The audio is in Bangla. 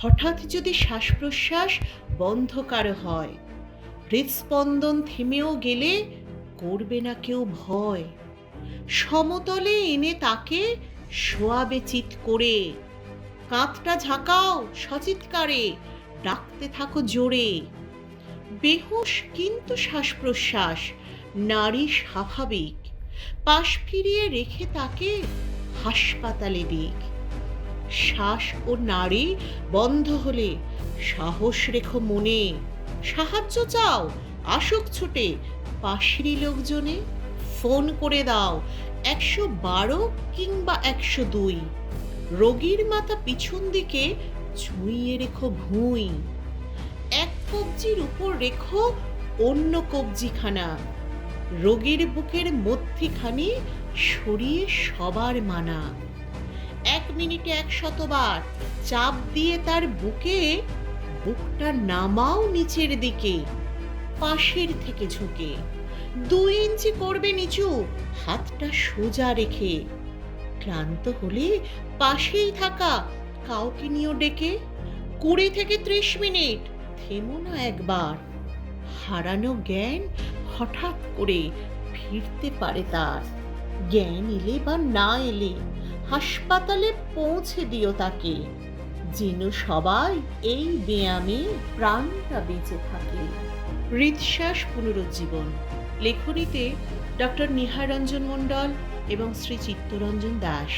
হঠাৎ যদি শ্বাস প্রশ্বাস বন্ধ কারো হয়, হৃদস্পন্দন থেমেও গেলে করবে না কেউ ভয়। সমতলে এনে তাকে শোয়াবে চিৎ করে, কাঁধটা ঝাঁকাও সচিৎকারে, ডাকতে থাকো জোরে। বেহুশ কিন্তু শ্বাস প্রশ্বাস, নারী স্বাভাবিক, পাশ ফিরিয়ে রেখে তাকে হাসপাতালে দিক। শ্বাস ও নাড়ি বন্ধ হলে সাহস রেখো মনে, সাহায্য চাও আসুক ছুটে পাশেরই লোকজনে। ফোন করে দাও 112 কিংবা 102, রোগীর মাথা পিছন দিকে ছুঁইয়ে রেখো ভুঁই। এক কবজির উপর রেখো অন্য কবজিখানা, রোগীর বুকের মধ্যিখানি সরিয়ে সবার মানা। 1 মিনিটে 100 বার চাপ দিয়ে তার বুকে বুকটা নামাও নিচের দিকে, পাশের থেকে ঝুঁকে 2 ইঞ্চি করবে নিচু হাতটা সোজা রেখে। ক্লান্ত হলে পাশেই থাকা কাউকে নিও ডেকে। 20 থেকে 30 মিনিট থেমো না একবার, হারানো জ্ঞান হঠাৎ করে ফিরতে পারে তার। জ্ঞান এলে বা না এলে হাসপাতালে পৌঁছে দিও তাকে, যেন সবাই এই ব্যায়ামে প্রাণটা বেঁচে থাকে। হৃদশ্বাস পুনরুজ্জীবন, লেখনীতে ডক্টর নিহার রঞ্জন মণ্ডল এবং শ্রী চিত্তরঞ্জন দাস।